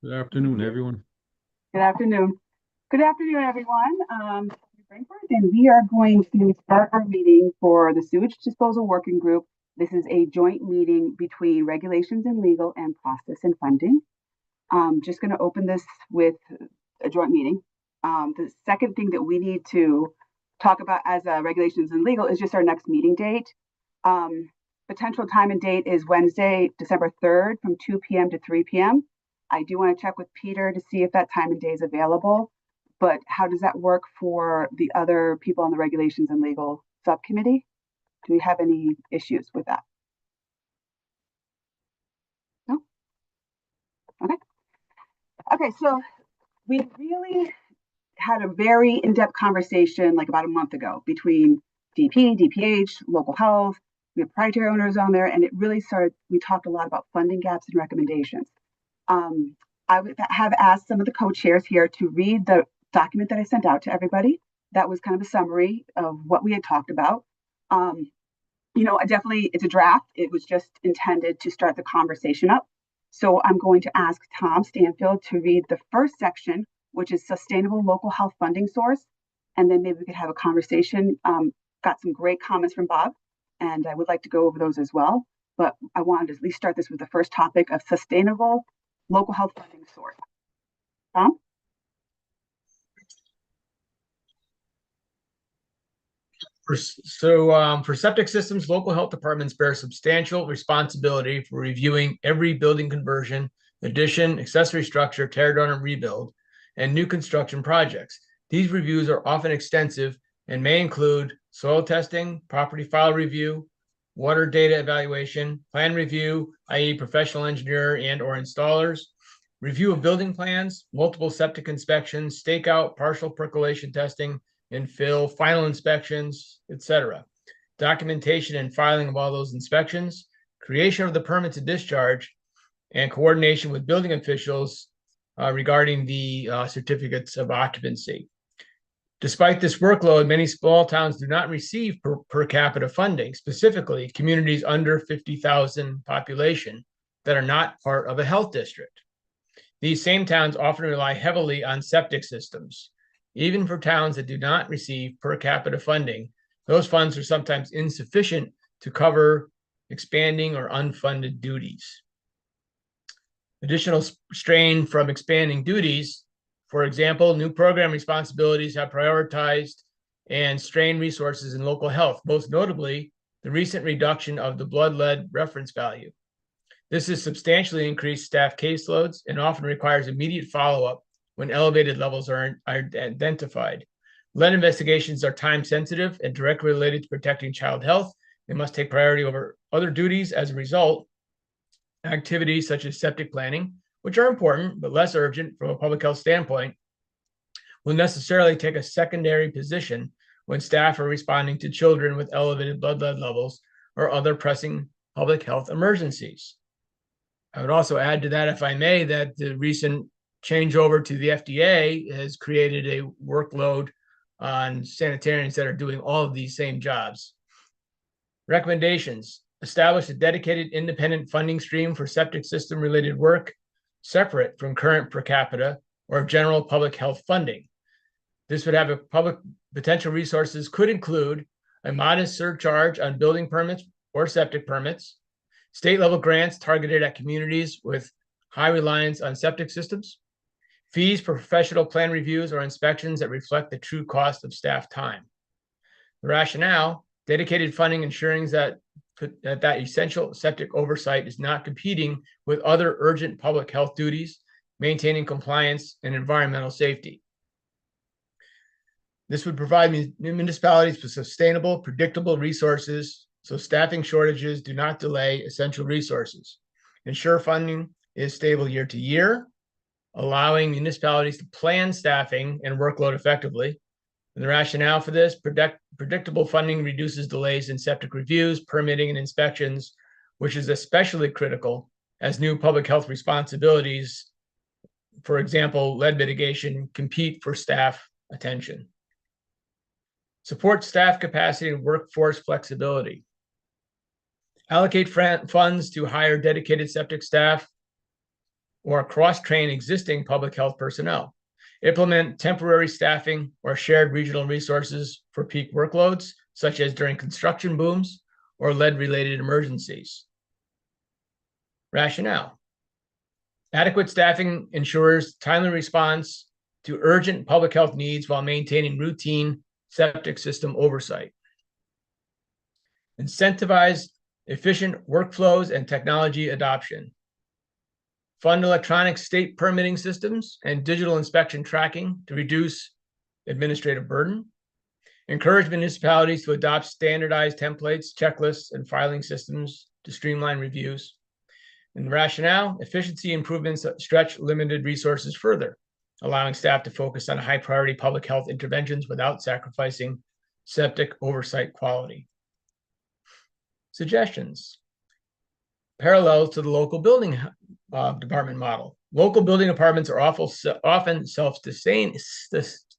Good afternoon, everyone. Good afternoon. Good afternoon, everyone. Frankfurt, and we are going to start our meeting for the Sewage Disposal Working Group. This is a joint meeting between Regulations and Legal and Process and Funding. Just going to open this with a joint meeting. The second thing that we need to talk about as Regulations and Legal is just our next meeting date. Potential time and date is Wednesday, December 3rd from 2 p.m. to 3 p.m. I do want to check with Peter to see if that time and day is available, but how does that work for the other people on the Regulations and Legal Subcommittee? Do we have any issues with that? No? Okay. Okay, so we really had a very in-depth conversation like about a month ago between DP, DPH, local health, we have proprietary owners on there, and it really we talked a lot about funding gaps and recommendations. I would have asked some of the co-chairs here to read the document that I sent out to everybody. That was kind of a summary of what we had talked about. It's a draft. It was just intended to start the conversation up. So I'm going to ask Tom Stanfield to read the first section, which is sustainable local health funding source. And then maybe we could have a conversation. Got some great comments from Bob, and I would like to go over those as well. But I wanted to at least start this with the first topic of sustainable local health funding source. Tom? For septic systems, local health departments bear substantial responsibility for reviewing every building conversion, addition, accessory structure, tear down and rebuild, and new construction projects. These reviews are often extensive and may include soil testing, property file review, water data evaluation, plan review, i.e. professional engineer and or installers, review of building plans, multiple septic inspections, stakeout, partial percolation testing, infill, final inspections, etc. Documentation and filing of all those inspections, creation of the permit to discharge, and coordination with building officials regarding the certificates of occupancy. Despite this workload, many small towns do not receive per capita funding, specifically communities under 50,000 population that are not part of a health district. These same towns often rely heavily on septic systems. Even for towns that do not receive per capita funding, those funds are sometimes insufficient to cover expanding or unfunded duties. Additional strain from expanding duties, for example, new program responsibilities have prioritized and strained resources in local health, most notably the recent reduction of the blood lead reference value. This has substantially increased staff caseloads and often requires immediate follow-up when elevated levels are identified. Lead investigations are time sensitive and directly related to protecting child health. They must take priority over other duties. As a result, activities such as septic planning, which are important but less urgent from a public health standpoint, will necessarily take a secondary position when staff are responding to children with elevated blood lead levels or other pressing public health emergencies. I would also add to that, if I may, that the recent changeover to the FDA has created a workload on sanitarians that are doing all of these same jobs. Recommendations: establish a dedicated independent funding stream for septic system related work separate from current per capita or general public health funding. This would have a public potential resources could include a modest surcharge on building permits or septic permits, state level grants targeted at communities with high reliance on septic systems, fees for professional plan reviews or inspections that reflect the true cost of staff time. The rationale: dedicated funding ensuring that essential septic oversight is not competing with other urgent public health duties, maintaining compliance and environmental safety. This would provide municipalities with sustainable, predictable resources so staffing shortages do not delay essential resources. Ensure funding is stable year to year, allowing municipalities to plan staffing and workload effectively. And the rationale for this: predictable funding reduces delays in septic reviews, permitting, and inspections, which is especially critical as new public health responsibilities, for example, lead mitigation, compete for staff attention. Support staff capacity and workforce flexibility. Allocate funds to hire dedicated septic staff or cross-train existing public health personnel, implement temporary staffing or shared regional resources for peak workloads, such as during construction booms or lead-related emergencies. Rationale. Adequate staffing ensures timely response to urgent public health needs while maintaining routine septic system oversight. Incentivize efficient workflows and technology adoption. Fund electronic state permitting systems and digital inspection tracking to reduce administrative burden. Encourage municipalities to adopt standardized templates, checklists, and filing systems to streamline reviews. And the rationale, efficiency improvements that stretch limited resources further, allowing staff to focus on high priority public health interventions without sacrificing septic oversight quality. Suggestions. Parallels to the local building department model. Local building departments are often self-sustaining.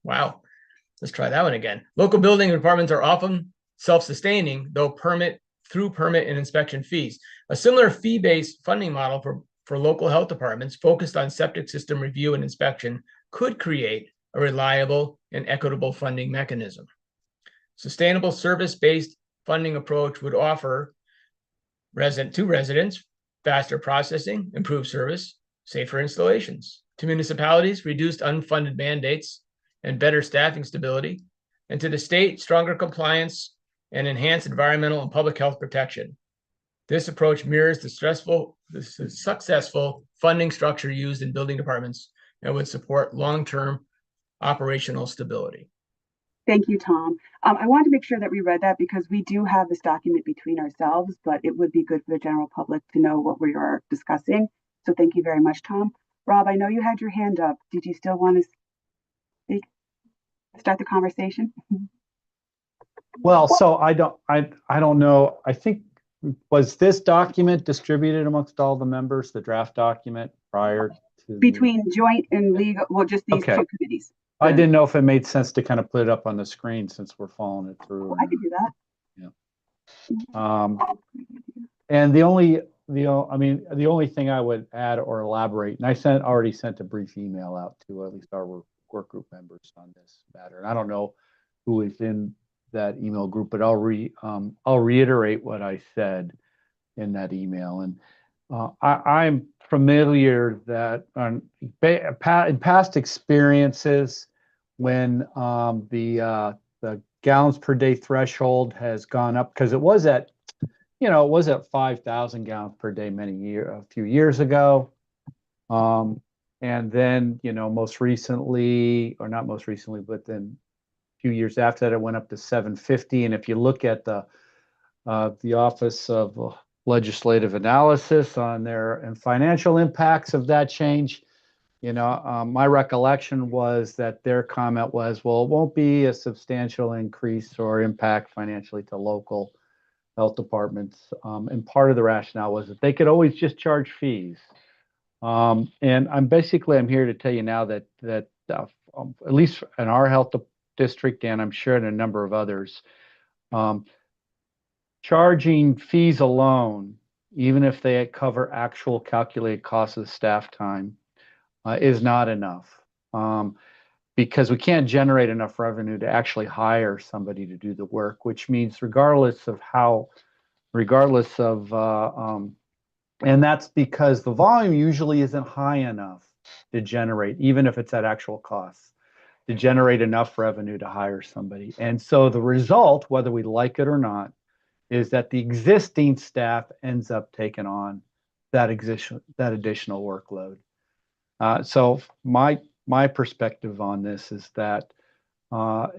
Wow, let's try that one again. Local building departments are often self-sustaining, though through permit and inspection fees. A similar fee-based funding model for local health departments focused on septic system review and inspection could create a reliable and equitable funding mechanism. Sustainable service-based funding approach would offer to residents faster processing, improved service, safer installations. To municipalities, reduced unfunded mandates and better staffing stability. And to the state, stronger compliance and enhanced environmental and public health protection. This approach mirrors the successful funding structure used in building departments and would support long-term operational stability. Thank you, Tom. I wanted to make sure that we read that because we do have this document between ourselves, but it would be good for the general public to know what we are discussing. So thank you very much, Tom. Rob, I know you had your hand up. Did you still want to start the conversation? Well, so I don't know. I think, was this document distributed amongst all the members, the draft document prior to between joint and legal? Well, just these Okay. two committees. I didn't know if it made sense to kind of put it up on the screen since we're following it through. Well, I could do that. And the only thing I would add or elaborate, and I already sent a brief email out to at least our work group members on this matter. And I don't know who is in that email group, but I'll reiterate what I said in that email. And I'm familiar that in past experiences, when the gallons per day threshold has gone up, because it was at 5,000 gallons per day a few years ago, and then most recently, or not most recently, but then a few years after that, it went up to 750. And if you look at the Office of Legislative Analysis on and financial impacts of that change, my recollection was that their comment was, well, it won't be a substantial increase or impact financially to local health departments. And part of the rationale was that they could always just charge fees. And I'm here to tell you now that at least in our health district, and I'm sure in a number of others, charging fees alone, even if they cover actual calculated costs of staff time, is not enough, because we can't generate enough revenue to actually hire somebody to do the work, which means regardless of, and that's because the volume usually isn't high enough to generate, even if it's at actual costs, to generate enough revenue to hire somebody. And so the result, whether we like it or not, is that the existing staff ends up taking on that additional workload. So my perspective on this is that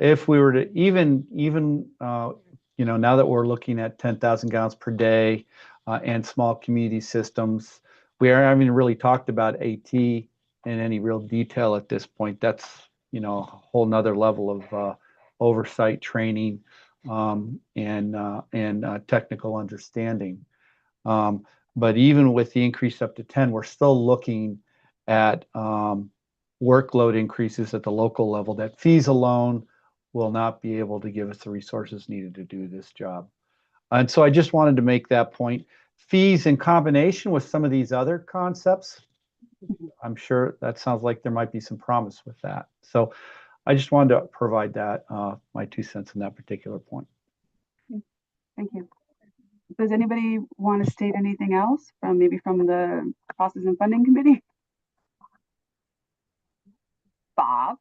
if we were to even now that we're looking at 10,000 gallons per day and small community systems, we haven't really talked about AT in any real detail at this point. That's a whole nother level of oversight, training, and technical understanding. But even with the increase up to 10, we're still looking at workload increases at the local level that fees alone will not be able to give us the resources needed to do this job. And so I just wanted to make that point. Fees in combination with some of these other concepts I'm sure that sounds like there might be some promise with that. So I just wanted to provide that, my 2 cents on that particular point. Thank you. Does anybody want to state anything else from maybe from the Process and Funding Committee? Bob?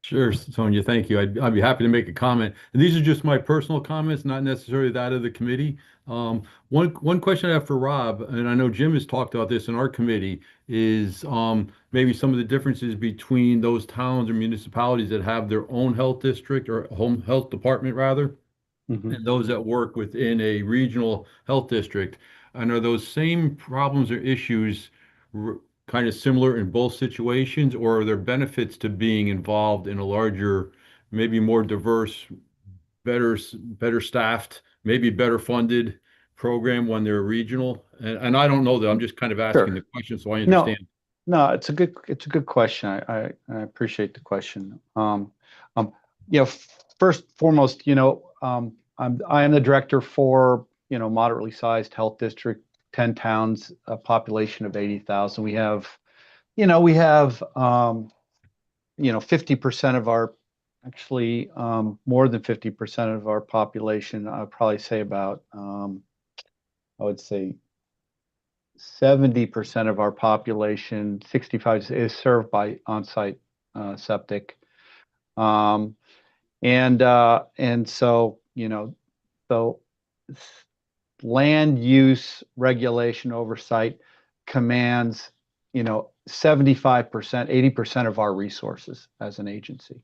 Sure, Sonia, thank you. I'd be happy to make a comment. And these are just my personal comments, not necessarily that of the committee. One question I have for Rob, and I know Jim has talked about this in our committee, is maybe some of the differences between those towns or municipalities that have their own health district or home health department rather, Mhm. and those that work within a regional health district. And are those same problems or issues kind of similar in both situations, or are there benefits to being involved in a larger, maybe more diverse, better staffed, maybe better funded program when they're regional? And I don't know that. I'm just kind of asking the Sure. question so I No, understand. no, it's a good question. I appreciate the question. Um, you know, first foremost, I am the director for, moderately sized health district, 10 towns, a population of 80,000. We have 50% of our, actually, more than 50% of our population, I'd probably say about, I would say 70% of our population, 65, is served by on-site septic. Um, and so, so land use regulation oversight commands, 75%, 80% of our resources as an agency.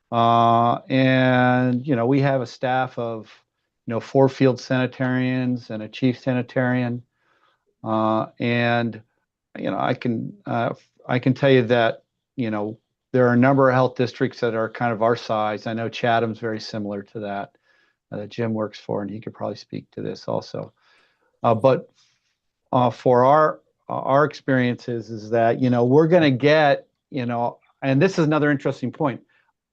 And, we have a staff of, 4 field sanitarians and a chief sanitarian. And I can tell you that there are a number of health districts that are kind of our size. I know Chatham's very similar to that Jim works for, and he could probably speak to this also. But for our experiences is that we're going to get and this is another interesting point.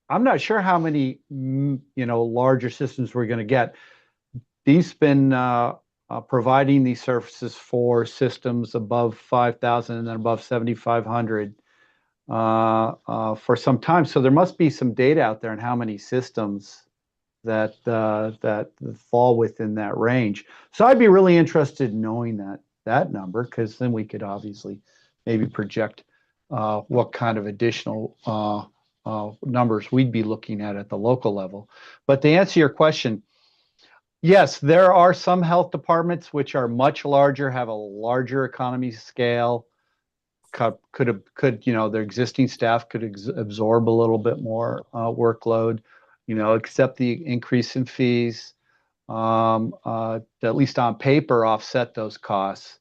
I'm not sure how many larger systems we're going to get. These been providing these services for systems above 5,000 and then above 7,500 for some time. So there must be some data out there on how many systems that fall within that range. So I'd be really interested in knowing that number, because then we could obviously maybe project what kind of additional numbers we'd be looking at the local level. But to answer your question, yes, there are some health departments which are much larger, have a larger economy scale. Their existing staff could absorb a little bit more workload, accept the increase in fees, at least on paper, offset those costs.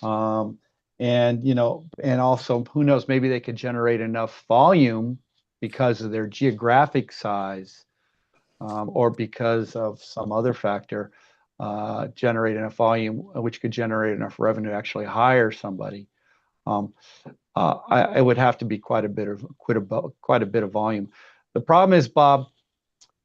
And also, who knows, maybe they could generate enough volume because of their geographic size, or because of some other factor, generate enough volume, which could generate enough revenue to actually hire somebody. It would have to be quite a bit of volume. The problem is, Bob,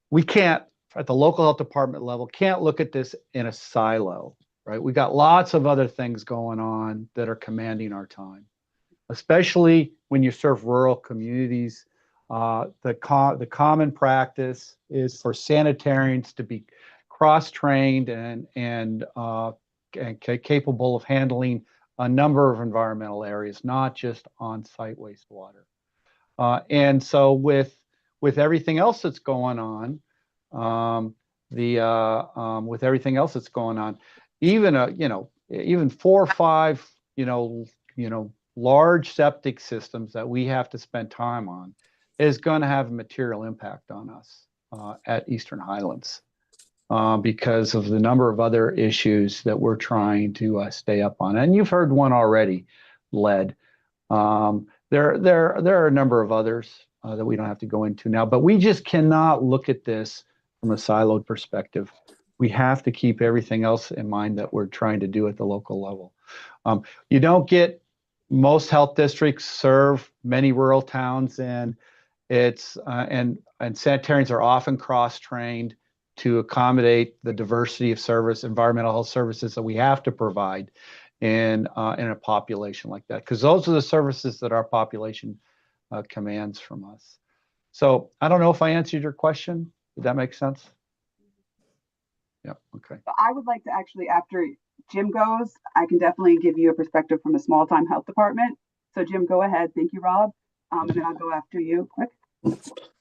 we can't, at the local health department level, can't look at this in a silo, right? We got lots of other things going on that are commanding our time, especially when you serve rural communities. The common practice is for sanitarians to be cross-trained and capable of handling a number of environmental areas, not just on-site wastewater. And so with everything else that's going on, with everything else that's going on, even 4 or 5, large septic systems that we have to spend time on is going to have a material impact on us at Eastern Highlands. Because of the number of other issues that we're trying to stay up on. And you've heard one already, lead. There are a number of others that we don't have to go into now, but we just cannot look at this from a siloed perspective. We have to keep everything else in mind that we're trying to do at the local level. You don't get, most health districts serve many rural towns, and and sanitarians are often cross-trained to accommodate the diversity of environmental health services that we have to provide in a population like that, because those are the services that our population commands from us. So I don't know if I answered your question. Did that make sense? Yeah. Okay. I would like to actually, after Jim goes, I can definitely give you a perspective from a small time health department. So Jim, go ahead. Thank you, Rob. And then I'll go after you quick.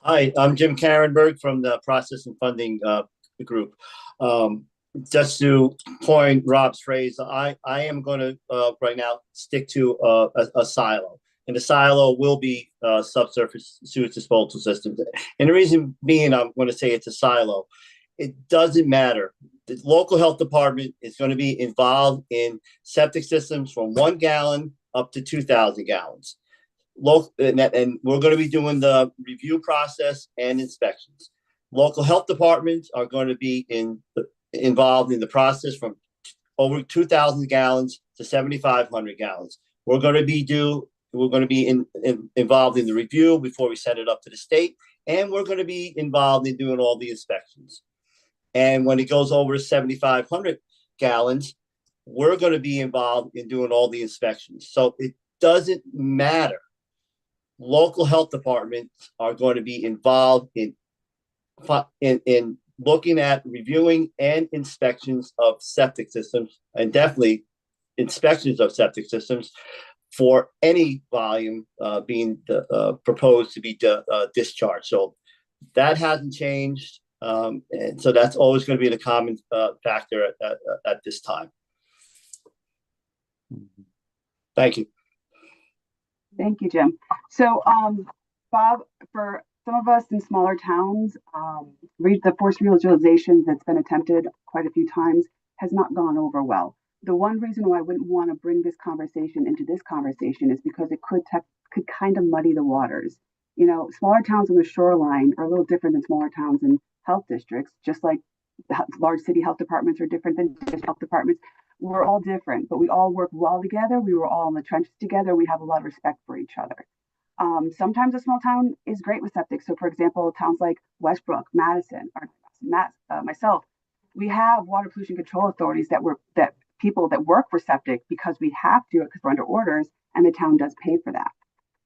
Hi, I'm Jim Karenberg from the Process and Funding Group. Just to coin Rob's phrase, I am going to right now stick to a silo. And the silo will be subsurface sewage disposal systems. And the reason being, I'm going to say it's a silo. It doesn't matter. The local health department is going to be involved in septic systems from 1 gallon up to 2,000 gallons. And we're going to be doing the review process and inspections. Local health departments are going to be involved in the process from over 2,000 gallons to 7,500 gallons. We're going to be involved in the review before we send it up to the state, and we're going to be involved in doing all the inspections. And when it goes over 7,500 gallons, we're going to be involved in doing all the inspections. So it doesn't matter. Local health departments are going to be involved in looking at reviewing and inspections of septic systems, and definitely inspections of septic systems for any volume being proposed to be discharged. So that hasn't changed. And so that's always going to be the common factor at this time. Thank you. Thank you, Jim. So, Bob, for some of us in smaller towns, the forced reutilization that's been attempted quite a few times has not gone over well. The one reason why I wouldn't want to bring this conversation into this conversation is because it could kind of muddy the waters. You know, smaller towns on the shoreline are a little different than smaller towns in health districts, just like large city health departments are different than health departments. We're all different, but we all work well together. We were all in the trenches together. We have a lot of respect for each other. Sometimes a small town is great with septic. So, for example, towns like Westbrook, Madison, or myself, we have water pollution control authorities that people that work for septic because we have to because we're under orders, and the town does pay for that.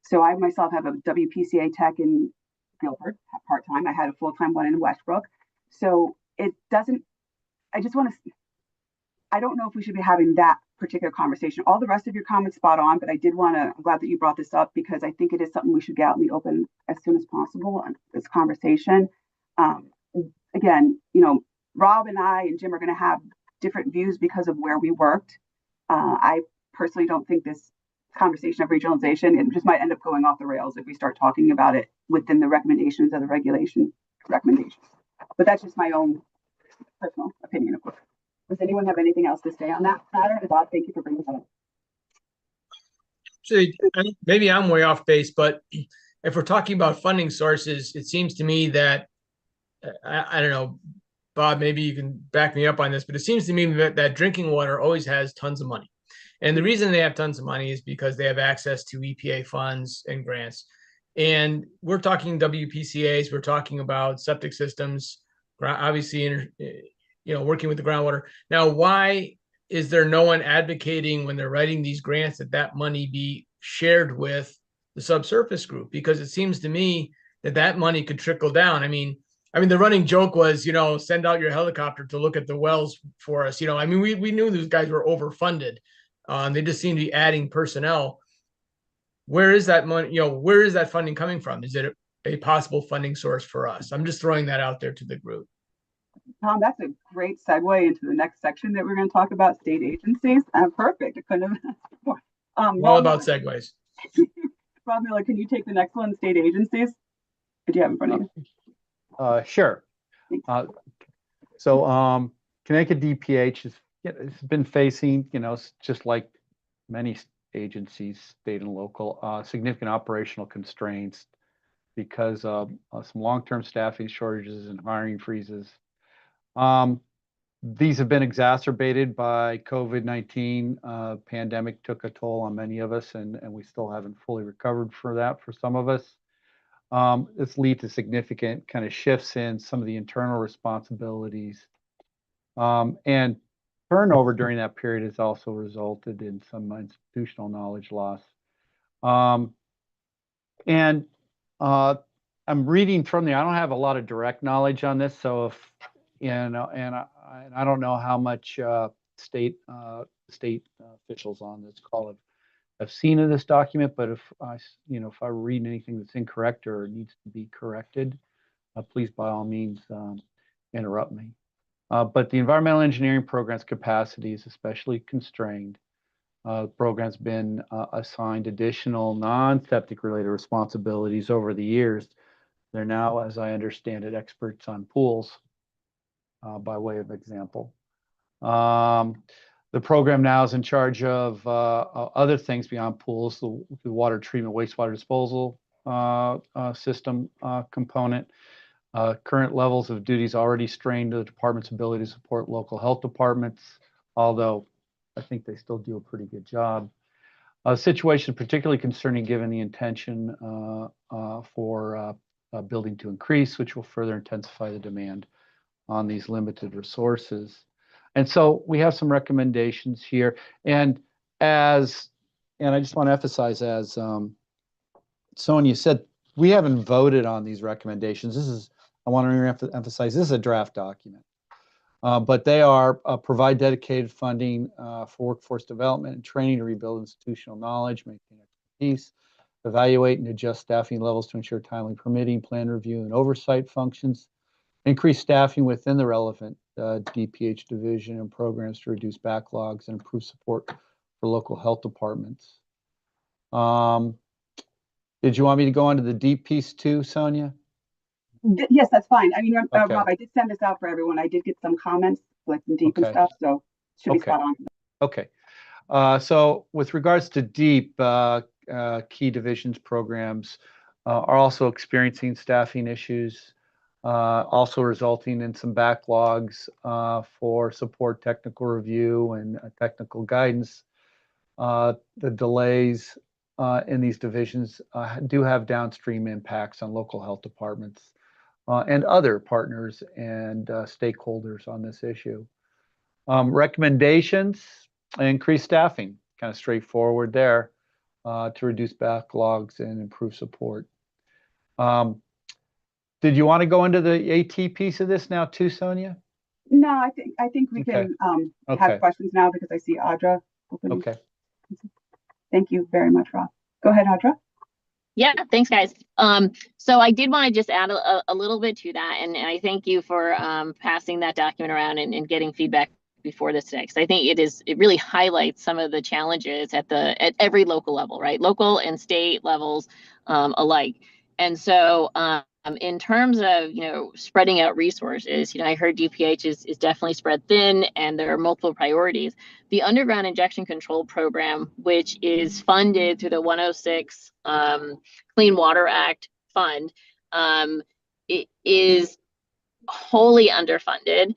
So I myself have a WPCA tech in Guilford, part-time. I had a full-time one in Westbrook. So it doesn't, I don't know if we should be having that particular conversation. All the rest of your comments spot on, but I'm glad that you brought this up because I think it is something we should get out in the open as soon as possible on this conversation. Again, you know, Rob and I and Jim are going to have different views because of where we worked. I personally don't think this conversation of regionalization, it just might end up going off the rails if we start talking about it within the recommendations of the regulation recommendations. But that's just my own personal opinion, of course. Does anyone have anything else to say on that matter? Bob, thank you for bringing that up. See, maybe I'm way off base, but if we're talking about funding sources, it seems to me that I don't know, Bob, maybe you can back me up on this, but it seems to me that drinking water always has tons of money. And the reason they have tons of money is because they have access to EPA funds and grants. And we're talking WPCAs, we're talking about septic systems, obviously, working with the groundwater. Now, why is there no one advocating when they're writing these grants that money be shared with the subsurface group? Because it seems to me that money could trickle down. I mean, the running joke was, send out your helicopter to look at the wells for us. We knew those guys were overfunded. They just seem to be adding personnel. Where is that money? Where is that funding coming from? Is it a possible funding source for us? I'm just throwing that out there to the group. Tom, that's a great segue into the next section that we're going to talk about, state agencies. Perfect. I couldn't have. All about segues. Rob Miller, can you take the next one, state agencies? Do you have in front of you? Sure. Connecticut DPH has been facing, just like many agencies, state and local, significant operational constraints because of some long-term staffing shortages and hiring freezes. These have been exacerbated by COVID-19. Pandemic took a toll on many of us, and we still haven't fully recovered for that for some of us. It's led to significant kind of shifts in some of the internal responsibilities. And turnover during that period has also resulted in some institutional knowledge loss. And I'm reading from there. I don't have a lot of direct knowledge on this, so if and I don't know how much state officials on this call have seen in this document. But if if I read anything that's incorrect or needs to be corrected, please by all means interrupt me. But the environmental engineering program's capacity is especially constrained. The program's been assigned additional non-septic related responsibilities over the years. They're now, as I understand it, experts on pools, by way of example. The program now is in charge of other things beyond pools, the water treatment, wastewater disposal system component. Current levels of duties already strain the department's ability to support local health departments, although I think they still do a pretty good job. A situation particularly concerning given the intention for building to increase, which will further intensify the demand on these limited resources. And so we have some recommendations here. And I just want to emphasize, as Sonia said, we haven't voted on these recommendations. I want to emphasize, this is a draft document. But they are provide dedicated funding for workforce development and training to rebuild institutional knowledge, maintain expertise, evaluate and adjust staffing levels to ensure timely permitting, plan review, and oversight functions, increase staffing within the relevant DPH division and programs to reduce backlogs and improve support for local health departments. Did you want me to go on to the deep piece too, Sonia? Yes, that's fine. I mean, Okay. Rob, I did send this out for everyone. I did get some comments, like some deep and Okay. stuff, so should be Okay. spot on. Okay. So with regards to deep, key divisions programs are also experiencing staffing issues, also resulting in some backlogs for support technical review and technical guidance. The delays in these divisions do have downstream impacts on local health departments and other partners and stakeholders on this issue. Recommendations: increase staffing, kind of straightforward there, to reduce backlogs and improve support. Did you want to go into the AT piece of this now too, Sonia? No, I think we Okay. can Okay. have questions now because I see Audra opening. Okay. Thank you very much, Rob. Go ahead, Audra. Yeah, thanks, guys. So I did want to just add a little bit to that, and I thank you for passing that document around and getting feedback before this today, because I think it really highlights some of the challenges at every local level, right? Local and state levels alike. And so in terms of spreading out resources, I heard DPH is definitely spread thin, and there are multiple priorities. The underground injection control program, which is funded through the 106 Clean Water Act fund, it is wholly underfunded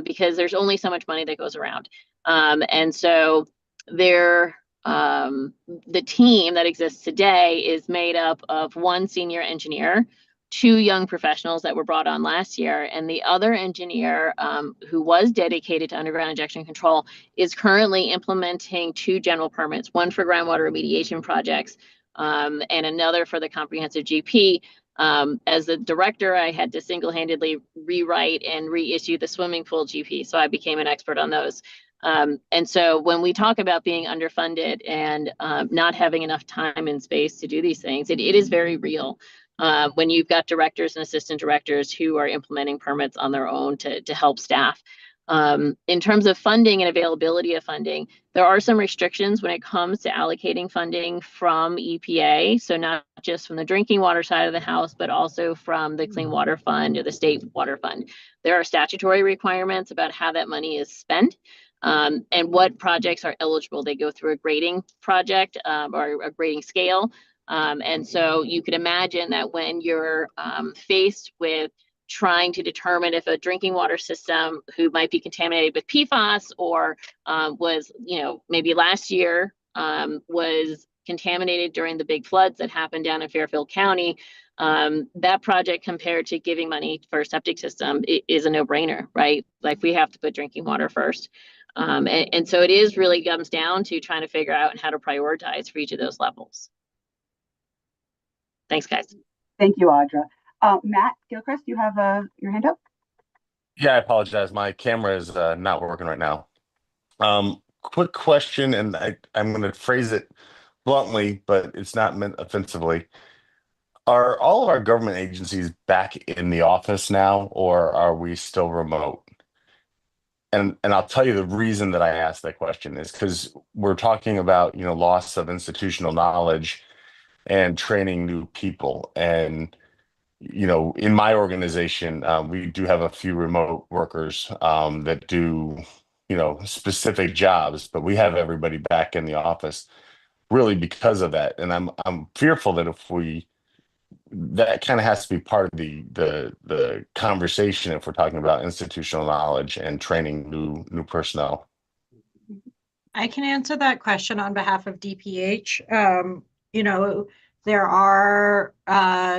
because there's only so much money that goes around. And so the team that exists today is made up of one senior engineer, 2 young professionals that were brought on last year, and the other engineer who was dedicated to underground injection control is currently implementing 2 general permits, one for groundwater remediation projects and another for the comprehensive GP. As the director, I had to single-handedly rewrite and reissue the swimming pool GP, so I became an expert on those. And so when we talk about being underfunded and not having enough time and space to do these things, it is very real. When you've got directors and assistant directors who are implementing permits on their own to help staff. In terms of funding and availability of funding, there are some restrictions when it comes to allocating funding from EPA. So not just from the drinking water side of the house, but also from the Clean Water Fund or the State Water Fund. There are statutory requirements about how that money is spent. And what projects are eligible. They go through a grading project or a grading scale. And so you could imagine that when you're faced with trying to determine if a drinking water system who might be contaminated with PFAS or was, maybe last year was contaminated during the big floods that happened down in Fairfield County, that project compared to giving money for a septic system is a no-brainer, right? Like we have to put drinking water first. And so it is really comes down to trying to figure out how to prioritize for each of those levels. Thanks, guys. Thank you, Audra. Matt Gilchrist, you have your hand up? Yeah, I apologize. My camera is not working right now. Quick question, and I'm going to phrase it bluntly, but it's not meant offensively. Are all of our government agencies back in the office now, or are we still remote? And I'll tell you the reason that I asked that question is because we're talking about, loss of institutional knowledge and training new people. And in my organization, we do have a few remote workers that do, specific jobs, but we have everybody back in the office really because of that. And I'm fearful that that kind of has to be part of the conversation if we're talking about institutional knowledge and training new personnel. I can answer that question on behalf of DPH. There are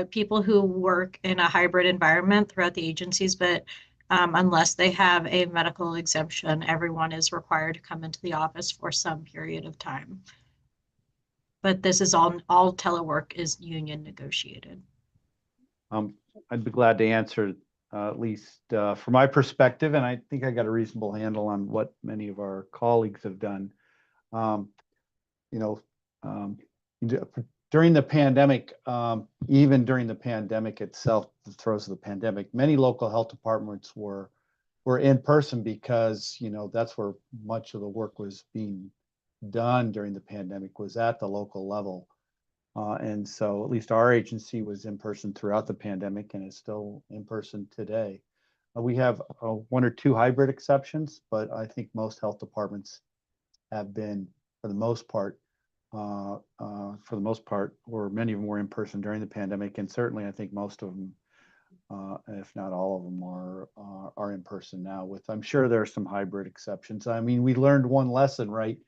people who work in a hybrid environment throughout the agencies, but unless they have a medical exemption, everyone is required to come into the office for some period of time. But this is all telework is union negotiated. I'd be glad to answer, at least from my perspective, and I think I got a reasonable handle on what many of our colleagues have done. During the pandemic, even during the pandemic itself, the throes of the pandemic, many local health departments were in person because that's where much of the work was being done during the pandemic, was at the local level. And so at least our agency was in person throughout the pandemic and is still in person today. We have one or two hybrid exceptions, but I think most health departments have been, for the most part, or many of them were in person during the pandemic. And certainly I think most of them, if not all of them, are in person now. I'm sure there are some hybrid exceptions. I mean, we learned one lesson, right,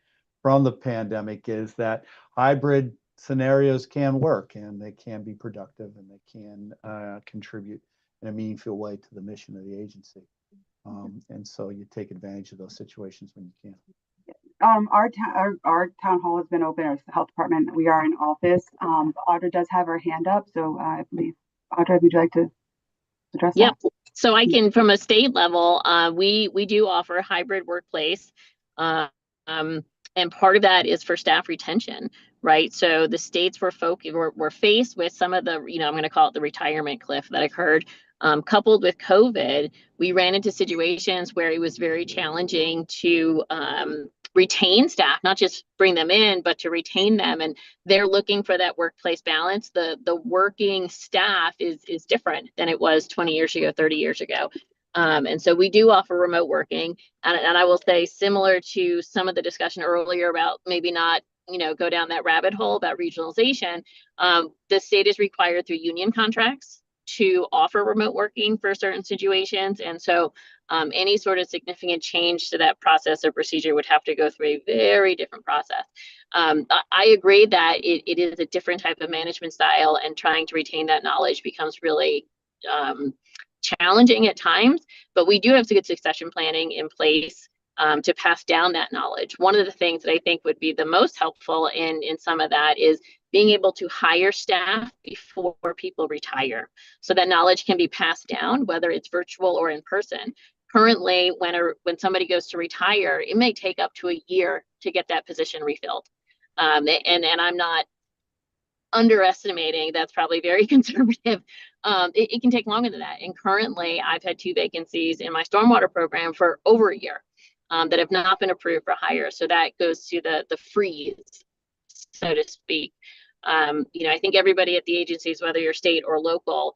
from the pandemic, is that hybrid scenarios can work and they can be productive and they can contribute in a meaningful way to the mission of the agency. And so you take advantage of those situations when you can. Our town hall has been open, our health department, we are in office. Audra does have her hand up, so I believe, Audra, would you like to address that? Yep. So I can, from a state level, we do offer a hybrid workplace. And part of that is for staff retention, right? So the states were faced with some of the, I'm going to call it the retirement cliff that occurred. Coupled with COVID, we ran into situations where it was very challenging to retain staff, not just bring them in, but to retain them. And they're looking for that workplace balance. The working staff is different than it was 20 years ago, 30 years ago. And so we do offer remote working. And I will say, similar to some of the discussion earlier about maybe not, go down that rabbit hole about regionalization, the state is required through union contracts to offer remote working for certain situations. And so any sort of significant change to that process or procedure would have to go through a very different process. I agree that it is a different type of management style, and trying to retain that knowledge becomes really challenging at times, but we do have some good succession planning in place to pass down that knowledge. One of the things that I think would be the most helpful in some of that is being able to hire staff before people retire, so that knowledge can be passed down, whether it's virtual or in person. Currently, when somebody goes to retire, it may take up to a year to get that position refilled. And I'm not underestimating, that's probably very conservative. It can take longer than that. And currently, I've had 2 vacancies in my stormwater program for over a year that have not been approved for hire. So that goes to the freeze, so to speak. I think everybody at the agencies, whether you're state or local,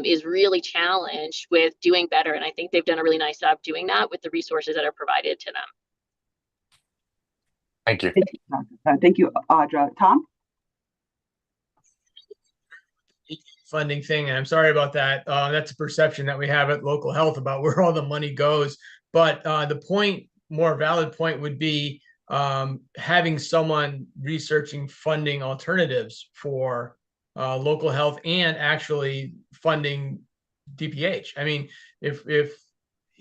is really challenged with doing better. And I think they've done a really nice job doing that with the resources that are provided to them. Thank you. Thank you, Audra. Tom? Funding thing, and I'm sorry about that. That's a perception that we have at local health about where all the money goes. But the more valid point would be having someone researching funding alternatives for local health and actually funding DPH. I mean, if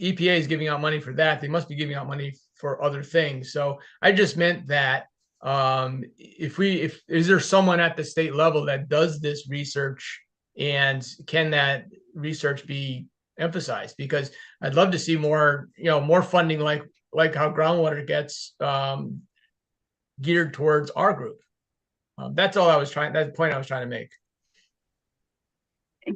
EPA is giving out money for that, they must be giving out money for other things. So I just meant that if is there someone at the state level that does this research, and can that research be emphasized? Because I'd love to see more, more funding like how groundwater gets geared towards our group. That's all I was trying. That's the point I was trying to make.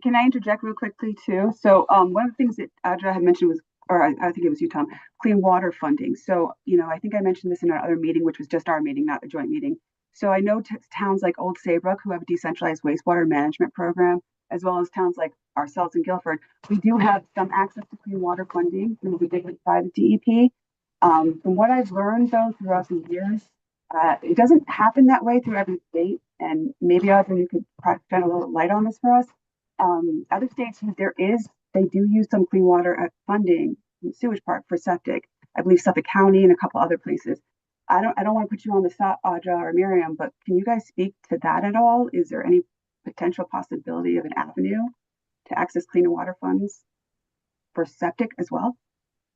Can I interject real quickly too? So one of the things that Audra had mentioned was, or I think it was you, Tom, clean water funding. So, I think I mentioned this in our other meeting, which was just our meeting, not the joint meeting. So I know towns like Old Saybrook, who have a decentralized wastewater management program, as well as towns like ourselves in Guilford, we do have some access to clean water funding through the Digley private DEP. From what I've learned though throughout the years, it doesn't happen that way through every state. And maybe Audra, you could shed a little light on this for us. Other states, they do use some clean water funding in the sewage part for septic. I believe Suffolk County and a couple other places. I don't want to put you on the spot, Audra or Miriam, but can you guys speak to that at all? Is there any potential possibility of an avenue to access clean water funds for septic as well?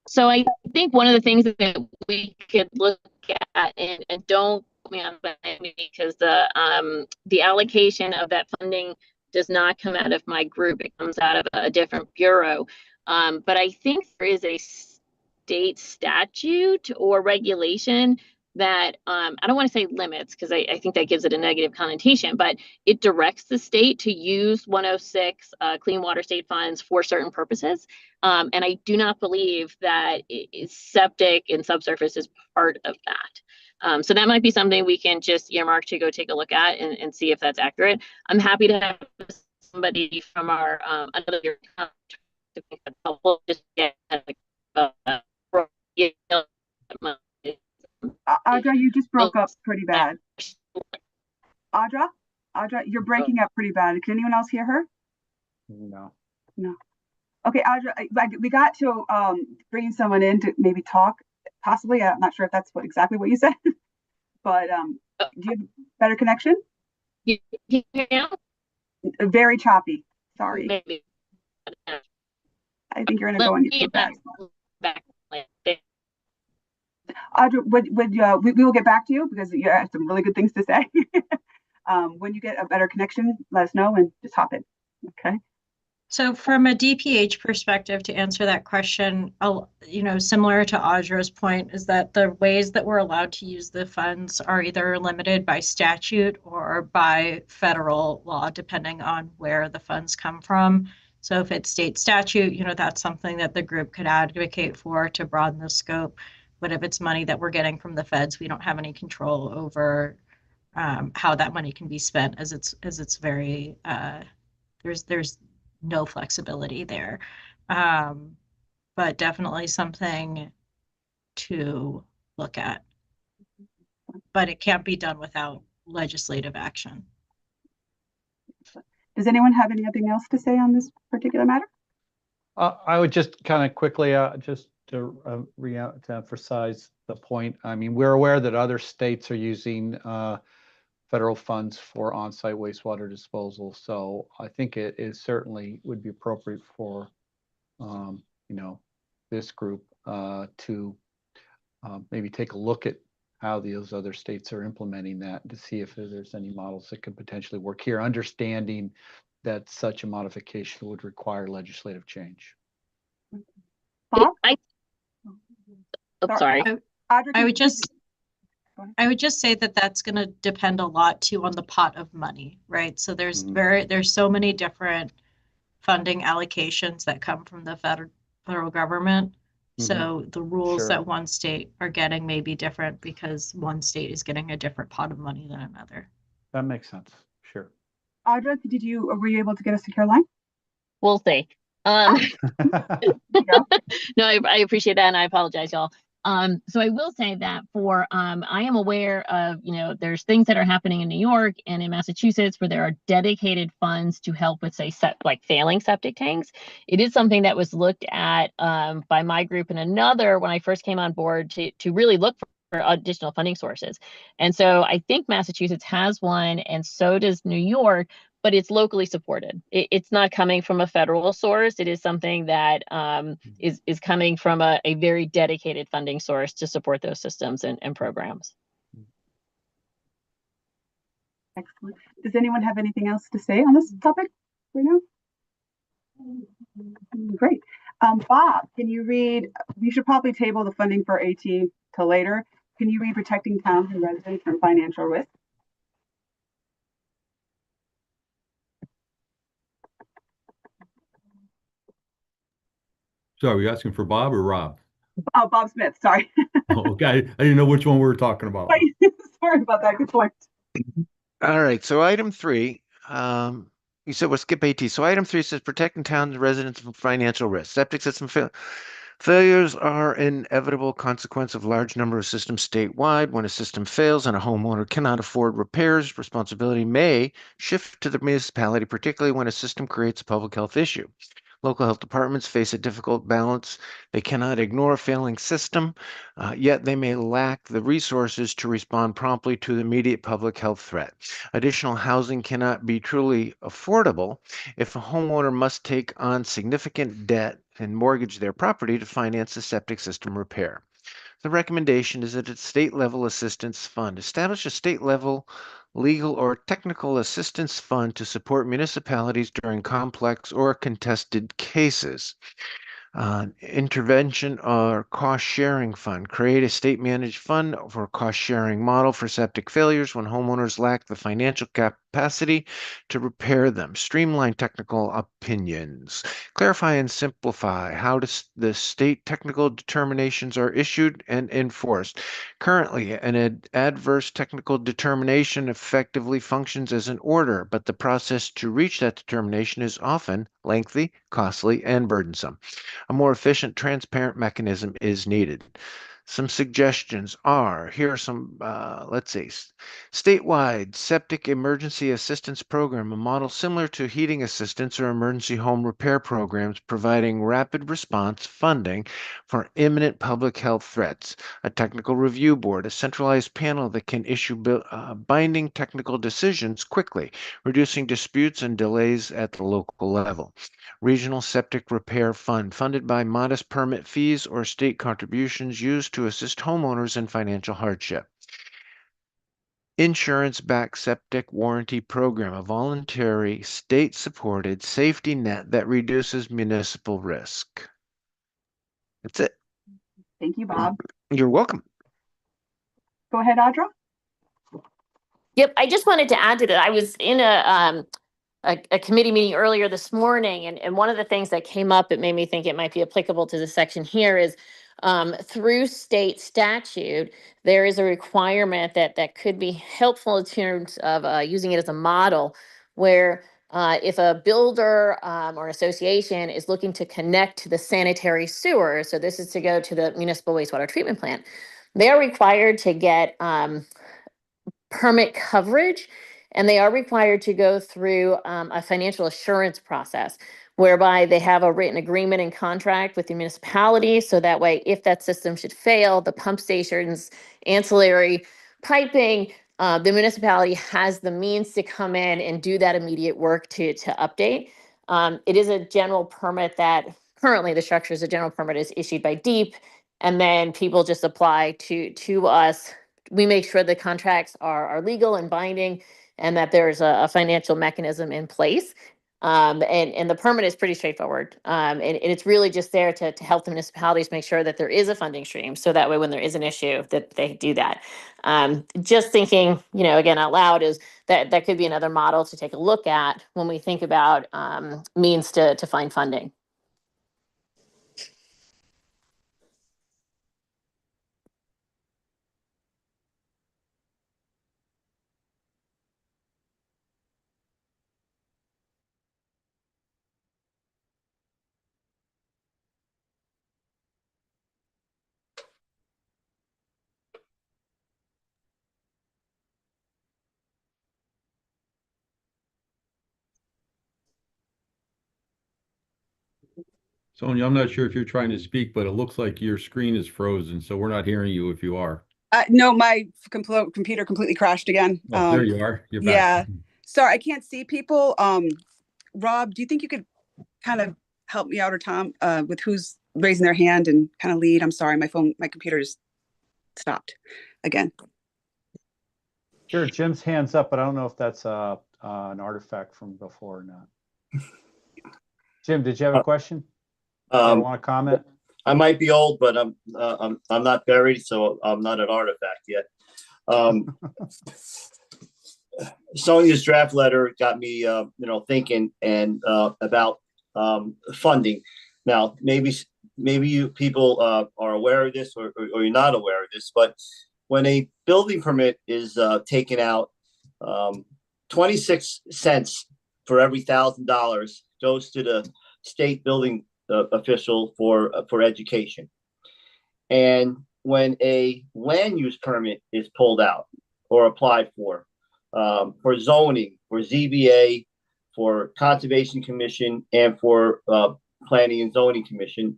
So I think one of the things that we could look at, and don't because the allocation of that funding does not come out of my group. It comes out of a different bureau. But I think there is a state statute or regulation that I don't want to say limits, because I think that gives it a negative connotation, but it directs the state to use 106 clean water state funds for certain purposes. And I do not believe that septic and subsurface is part of that. So that might be something we can just earmark to go take a look at and see if that's accurate. I'm happy to have somebody from our another to think that's helpful. Just get Audra, you just broke up pretty bad. Audra, you're breaking up pretty bad. Can anyone else hear her? No. Okay, Audra, we got to bringing someone in to maybe talk. Possibly, I'm not sure if that's exactly what you said, but do you have better connection? You hear now? Very choppy. Sorry. Maybe. I think you're going to go on YouTube. Back. Audra, we will get back to you because you have some really good things to say. When you get a better connection, let us know and just hop in. Okay. So from a DPH perspective, to answer that question, similar to Audra's point, is that the ways that we're allowed to use the funds are either limited by statute or by federal law, depending on where the funds come from. So if it's state statute, that's something that the group could advocate for to broaden the scope. But if it's money that we're getting from the feds, we don't have any control over how that money can be spent, as it's very there's no flexibility there. But definitely something to look at. But it can't be done without legislative action. Does anyone have anything else to say on this particular matter? I would just kind of quickly, just to emphasize the point. I mean, we're aware that other states are using federal funds for on-site wastewater disposal. So I think it is certainly would be appropriate for, this group to maybe take a look at how those other states are implementing that to see if there's any models that could potentially work here, understanding that such a modification would require legislative change. Sorry. I would just say that that's going to depend a lot too on the pot of money, right? So there's so many different funding allocations that come from the federal government. So the rules that one state are getting may be different because one state is getting a different pot of money than another. That makes sense. Sure. Audra, were you able to get a secure line? We'll see. No, I appreciate that, and I apologize, y'all. So I will say that I am aware of, there's things that are happening in New York and in Massachusetts where there are dedicated funds to help with, say, failing septic tanks. It is something that was looked at by my group and another when I first came on board to really look for additional funding sources. And so I think Massachusetts has one, and so does New York. but it's locally supported. It's not coming from a federal source. It is something that is coming from a very dedicated funding source to support those systems and programs. Excellent. Does anyone have anything else to say on this topic right now? Great. Bob, can you read, we should probably table the funding for AT till later. Can you read protecting towns and residents from financial risk? So are you asking for Bob or Rob? Oh, Bob Smith, sorry. Oh, okay, I didn't know which one we were talking about. Sorry about that, good point. All right, so item 3, you said we'll skip AT. So item 3 says protecting towns and residents from financial risk. Septic system failures are an inevitable consequence of large number of systems statewide. When a system fails and a homeowner cannot afford repairs, responsibility may shift to the municipality, particularly when a system creates a public health issue. Local health departments face a difficult balance. They cannot ignore a failing system, yet they may lack the resources to respond promptly to the immediate public health threat. Additional housing cannot be truly affordable if a homeowner must take on significant debt and mortgage their property to finance the septic system repair. The recommendation is that a state-level assistance fund establish a state-level legal or technical assistance fund to support municipalities during complex or contested cases. Intervention or cost sharing fund. Create a state managed fund for cost sharing model for septic failures when homeowners lack the financial capacity to repair them. Streamline technical opinions. Clarify and simplify how the state technical determinations are issued and enforced. Currently, an adverse technical determination effectively functions as an order, but the process to reach that determination is often lengthy, costly, and burdensome. A more efficient, transparent mechanism is needed. Some suggestions are, here are some, let's see, statewide septic emergency assistance program, a model similar to heating assistance or emergency home repair programs, providing rapid response funding for imminent public health threats. A technical review board, a centralized panel that can issue binding technical decisions quickly, reducing disputes and delays at the local level. Regional Septic Repair Fund, funded by modest permit fees or state contributions used to assist homeowners in financial hardship. Insurance-backed septic warranty program, a voluntary state-supported safety net that reduces municipal risk. That's it. Thank you, Bob. You're welcome. Go ahead, Audra. Yep, I just wanted to add to that. I was in a committee meeting earlier this morning, and one of the things that came up, it made me think it might be applicable to the section here is through state statute, there is a requirement that could be helpful in terms of using it as a model where if a builder or an association is looking to connect to the sanitary sewer, so this is to go to the municipal wastewater treatment plant, they are required to get permit coverage, and they are required to go through a financial assurance process whereby they have a written agreement and contract with the municipality. So that way, if that system should fail, the pump stations, ancillary piping, the municipality has the means to come in and do that immediate work to update. It is a general permit that currently the structure is a general permit is issued by DEEP, and then people just apply to us. We make sure the contracts are legal and binding and that there's a financial mechanism in place. And the permit is pretty straightforward. And it's really just there to help the municipalities make sure that there is a funding stream. So that way, when there is an issue, that they do that. Just thinking, again, out loud is that could be another model to take a look at when we think about means to find funding. Sonia, I'm not sure if you're trying to speak, but it looks like your screen is frozen, so we're not hearing you if you are. No, my computer completely crashed again. Oh, there you are. You're back. Yeah. Sorry, I can't see people. Rob, do you think you could kind of help me out, or Tom, with who's raising their hand and kind of lead? I'm sorry, my computer just stopped again. Sure, Jim's hand's up, but I don't know if that's an artifact from before or not. Jim, did you have a question? Or want to comment? I might be old, but I'm not buried, so I'm not an artifact yet. Sonia's draft letter got me, thinking and about funding. Now, maybe you people are aware of this, or you're not aware of this, but when a building permit is taken out, 26 cents for every $1,000 goes to the state building official for education. And when a land use permit is pulled out or applied for zoning, for ZBA, for Conservation Commission, and for Planning and Zoning Commission,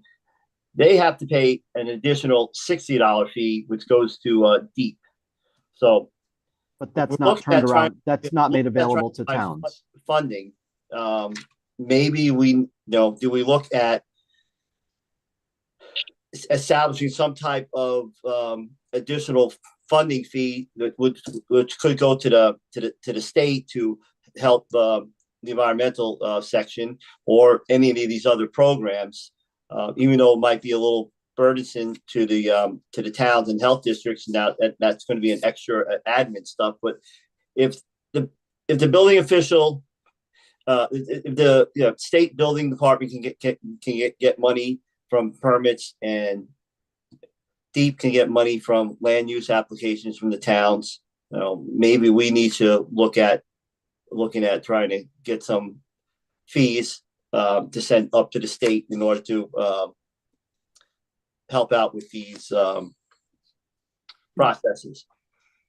they have to pay an additional $60 fee, which goes to DEEP. So, but that's not turned around. That's not made available to towns. towns. Funding. Maybe we, do we look at establishing some type of additional funding fee that which could go to the state to help the environmental section, or any of these other programs, even though it might be a little burdensome to the towns and health districts. Now that's going to be an extra admin stuff. But if the building official, if the state building department can get money from permits, and DEEP can get money from land use applications from the towns, maybe we need to looking at trying to get some fees to send up to the state in order to help out with these processes.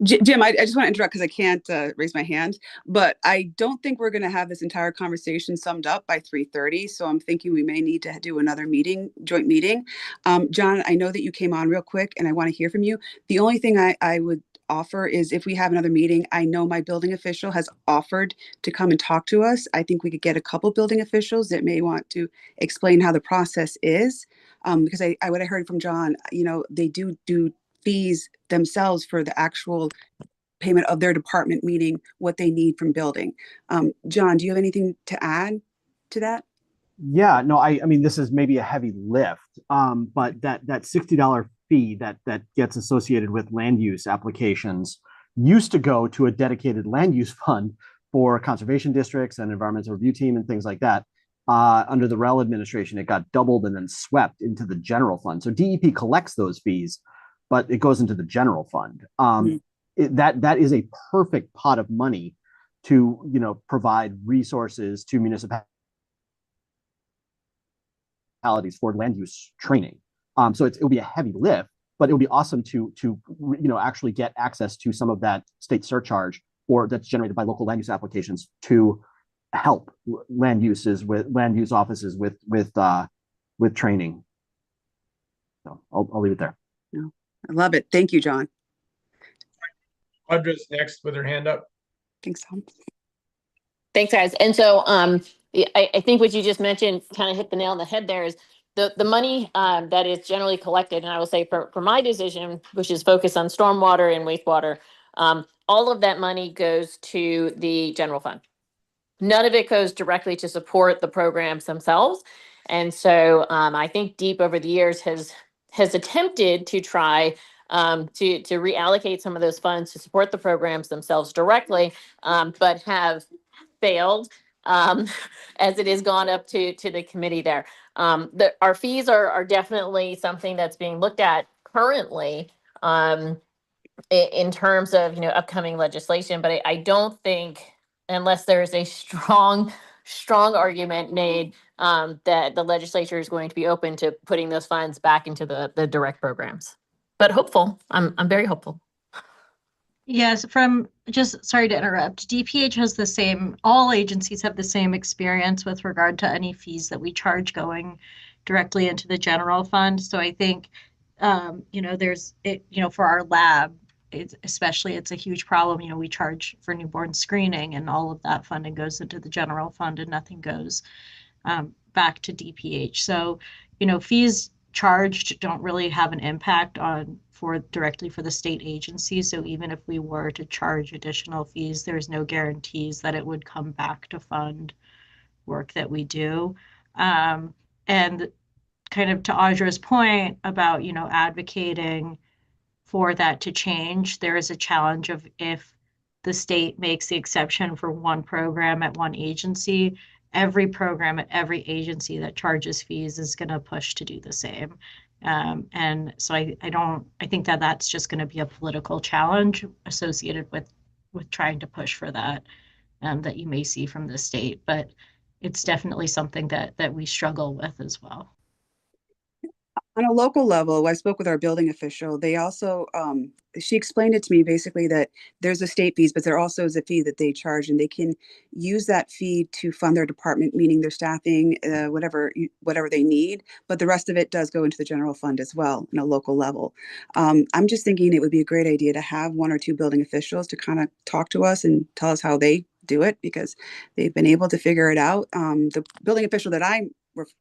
Jim, I just want to interrupt because I can't raise my hand, but I don't think we're going to have this entire conversation summed up by 3:30. So I'm thinking we may need to do another joint meeting. John, I know that you came on real quick and I want to hear from you. The only thing I would offer is, if we have another meeting, I know my building official has offered to come and talk to us. I think we could get a couple building officials that may want to explain how the process is. Because what I heard from John, they do fees themselves for the actual payment of their department, meaning what they need from building. John, do you have anything to add to that? Yeah, no, I mean, this is maybe a heavy lift, but that $60 fee that gets associated with land use applications used to go to a dedicated land use fund for conservation districts and environmental review team and things like that. Under the REL administration, it got doubled and then swept into the general fund. So DEP collects those fees, but it goes into the general fund. That is a perfect pot of money to provide resources to municipalities for land use training. So it'll be a heavy lift, but it'll be awesome to actually get access to some of that state surcharge or that's generated by local land use applications to help land use offices with training. So I'll leave it there. No, I love it. Thank you, John. Audra's next with her hand up. Thanks, Tom. Thanks, guys. And so I think what you just mentioned kind of hit the nail on the head there. Is the money that is generally collected, and I will say for my division, which is focused on stormwater and wastewater, all of that money goes to the general fund. None of it goes directly to support the programs themselves. And so I think DEEP over the years has attempted to try to reallocate some of those funds to support the programs themselves directly, but have failed as it has gone up to the committee there. Our fees are definitely something that's being looked at currently in terms of upcoming legislation, but I don't think, unless there is a strong argument made that the legislature is going to be open to putting those funds back into the direct programs. But hopeful. I'm very hopeful. Yes, sorry to interrupt. DPH has all agencies have the same experience with regard to any fees that we charge going directly into the general fund. So I think, for our lab, especially it's a huge problem. You know, we charge for newborn screening, and all of that funding goes into the general fund, and nothing goes back to DPH. So, you know, fees charged don't really have an impact on directly for the state agency. So even if we were to charge additional fees, there's no guarantees that it would come back to fund work that we do. And kind of to Audra's point about, you know, advocating for that to change, there is a challenge of if the state makes the exception for one program at one agency, every program at every agency that charges fees is going to push to do the same. And so I think that that's just going to be a political challenge associated with trying to push for that, that you may see from the state, but it's definitely something that we struggle with as well. On a local level, I spoke with our building official. They also, she explained it to me basically that there's a state fees, but there also is a fee that they charge, and they can use that fee to fund their department, meaning their staffing, whatever they need. But the rest of it does go into the general fund as well on a local level. I'm just thinking it would be a great idea to have one or two building officials to kind of talk to us and tell us how they do it, because they've been able to figure it out. The building official that I'm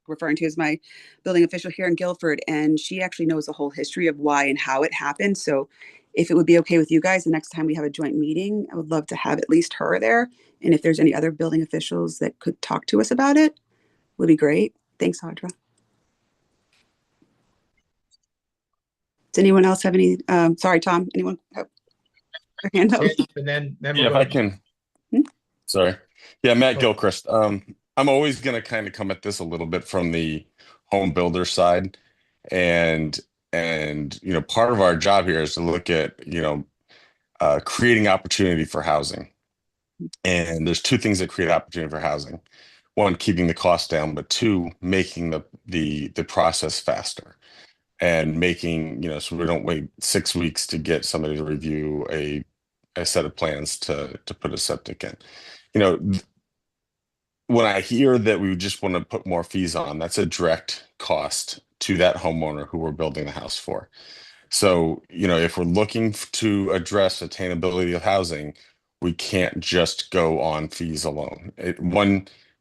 referring to is my building official here in Guilford, and she actually knows the whole history of why and how it happened. So if it would be okay with you guys, the next time we have a joint meeting, I would love to have at least her there. And if there's any other building officials that could talk to us about it, would be great. Thanks, Audra. Does anyone else have any, sorry, Tom, anyone have their hand up? And then we'll Yeah, if go. I can. Sorry. Yeah, Matt Gilchrist. I'm always going to kind of come at this a little bit from the home builder side, and you know, part of our job here is to look at, you know, creating opportunity for housing. And there's two things that create opportunity for housing: one, keeping the cost down, but two, making the process faster, and making, you know, so we don't wait 6 weeks to get somebody to review a set of plans to put a septic in. You know, when I hear that we just want to put more fees on, that's a direct cost to that homeowner who we're building the house for. So, you know, if we're looking to address attainability of housing, we can't just go on fees alone.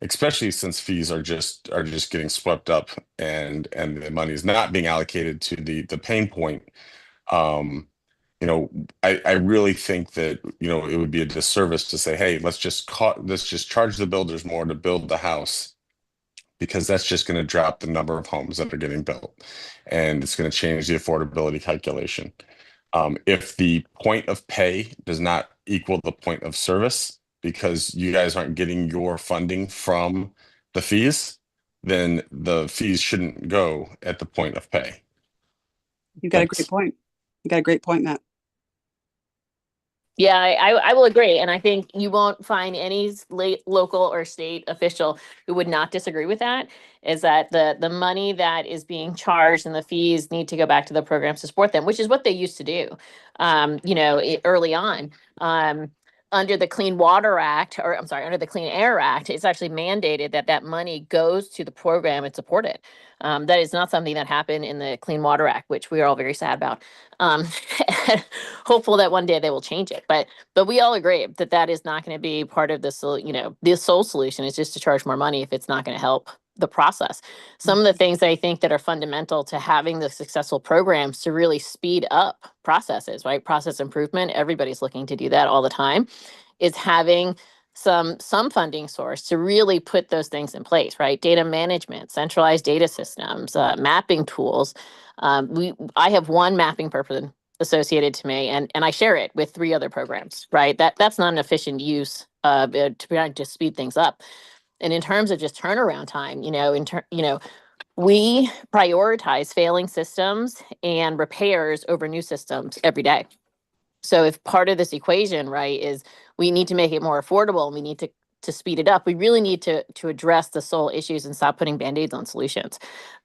Especially since fees are just getting swept up, and the money is not being allocated to the pain point. You know, I really think that, you know, it would be a disservice to say, hey, let's just charge the builders more to build the house, because that's just going to drop the number of homes that are getting built, and it's going to change the affordability calculation. If the point of pay does not equal the point of service, because you guys aren't getting your funding from the fees, then the fees shouldn't go at the point of pay. You've got Thanks. a great point. You got a great point, Matt. Yeah, I will agree. And I think you won't find any local or state official who would not disagree with that, is that the money that is being charged and the fees need to go back to the programs to support them, which is what they used to do, you know, early on. Under the Clean Water Act, or I'm sorry, under the Clean Air Act, it's actually mandated that money goes to the program and support it. That is not something that happened in the Clean Water Act, which we are all very sad about. Hopeful that one day they will change it, but we all agree that is not going to be part of this. You know, the sole solution is just to charge more money if it's not going to help the process. Some of the things that I think that are fundamental to having the successful programs to really speed up processes, right? Process improvement, everybody's looking to do that all the time, is having some funding source to really put those things in place, right? Data management, centralized data systems, mapping tools. I have one mapping person associated to me, and I share it with 3 other programs, right? That's not an efficient use to speed things up. And in terms of just turnaround time, you know, we prioritize failing systems and repairs over new systems every day. So if part of this equation, right, is we need to make it more affordable and we need to speed it up, we really need to address the sole issues and stop putting band-aids on solutions.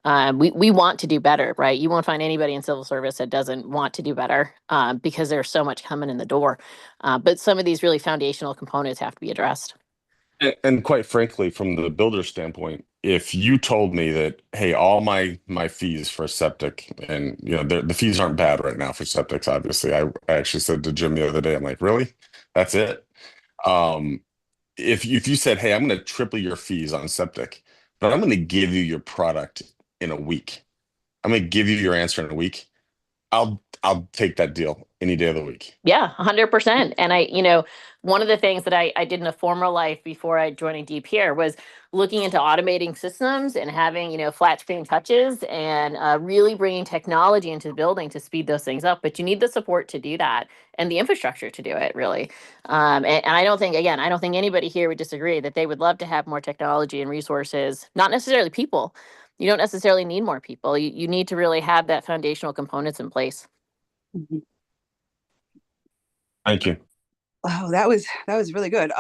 We want to do better, right? You won't find anybody in civil service that doesn't want to do better, because there's so much coming in the door. But some of these really foundational components have to be addressed. And quite frankly, from the builder standpoint, if you told me that, hey, all my fees for septic, and the fees aren't bad right now for septics, obviously. I actually said to Jim the other day, I'm like, really? That's it? Um, if you said, hey, I'm going to triple your fees on septic, but I'm going to give you your product in a week. I'm going to give you your answer in a week. I'll take that deal any day of the week. Yeah, 100%. And one of the things that I did in a former life before I joined Deep here was looking into automating systems and having, flat screen touches and really bringing technology into the building to speed those things up. But you need the support to do that and the infrastructure to do it, really. And I don't think anybody here would disagree that they would love to have more technology and resources, not necessarily people. You don't necessarily need more people. You need to really have that foundational components in place. Mhm. Thank you. Wow, that was really good.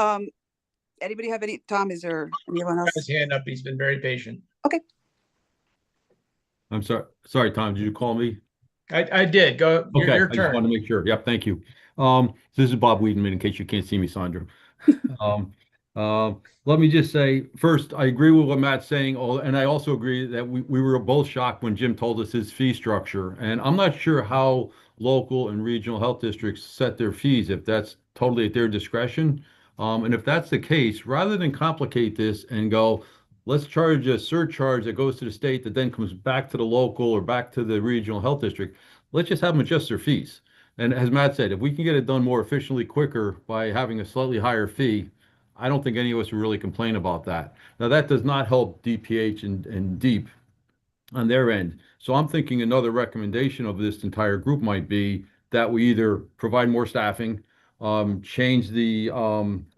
Anybody have Tom, is there anyone else? His hand up. He's been very patient. Okay. I'm sorry, Tom, did you call me? I did. Go. Okay, Your I just wanted turn. to make sure. Yep, thank you. This is Bob Wiedemann, in case you can't see me, Sandra. Um, Let me just say, first, I agree with what Matt's saying, and I also agree that we were both shocked when Jim told us his fee structure. And I'm not sure how local and regional health districts set their fees, if that's totally at their discretion. And if that's the case, rather than complicate this and go, let's charge a surcharge that goes to the state that then comes back to the local or back to the regional health district, let's just have them adjust their fees. And as Matt said, if we can get it done more efficiently, quicker by having a slightly higher fee, I don't think any of us would really complain about that. Now, that does not help DPH and DEEP on their end. So I'm thinking another recommendation of this entire group might be that we either provide more staffing, change the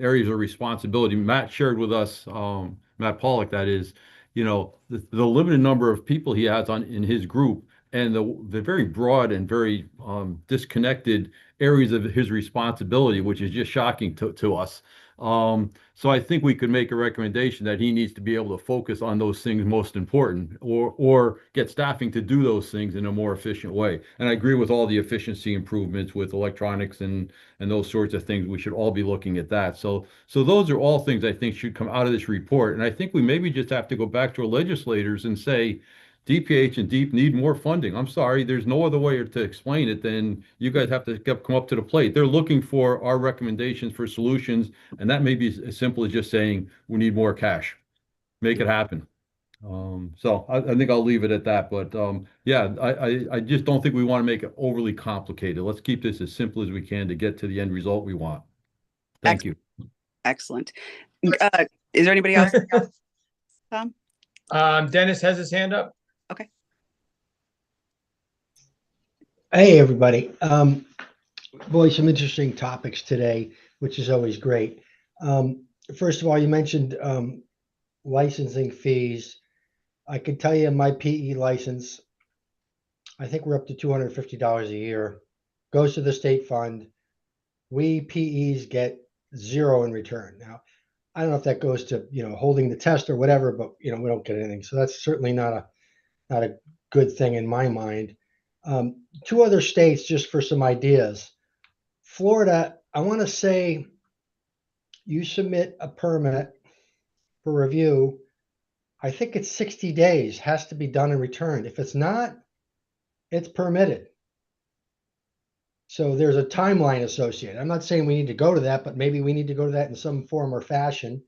areas of responsibility. Matt shared with us, Matt Pollock, that is, the limited number of people he has in his group and the very broad and very disconnected areas of his responsibility, which is just shocking to us. So I think we could make a recommendation that he needs to be able to focus on those things most important, or get staffing to do those things in a more efficient way. And I agree with all the efficiency improvements with electronics and those sorts of things. We should all be looking at that. So those are all things I think should come out of this report. And I think we maybe just have to go back to our legislators and say, DPH and DEEP need more funding. I'm sorry, there's no other way to explain it than you guys have to come up to the plate. They're looking for our recommendations for solutions, and that may be as simple as just saying we need more cash. Make it happen. So I think I'll leave it at that. But yeah, I just don't think we want to make it overly complicated. Let's keep this as simple as we can to get to the end result we want. Thank you. Excellent. Is there anybody else? Tom? Dennis has his hand up. Okay. Hey, everybody. Boy, some interesting topics today, which is always great. First of all, you mentioned licensing fees. I can tell you my PE license, I think we're up to $250 a year, goes to the state fund. We PEs get zero in return. Now, I don't know if that goes to, holding the test or whatever, but, we don't get anything. So that's certainly not a good thing in my mind. Two other states, just for some ideas. Florida, I want to say you submit a permit for review. I think it's 60 days, has to be done and returned. If it's not, it's permitted. So there's a timeline associated. I'm not saying we need to go to that, but maybe we need to go to that in some form or fashion.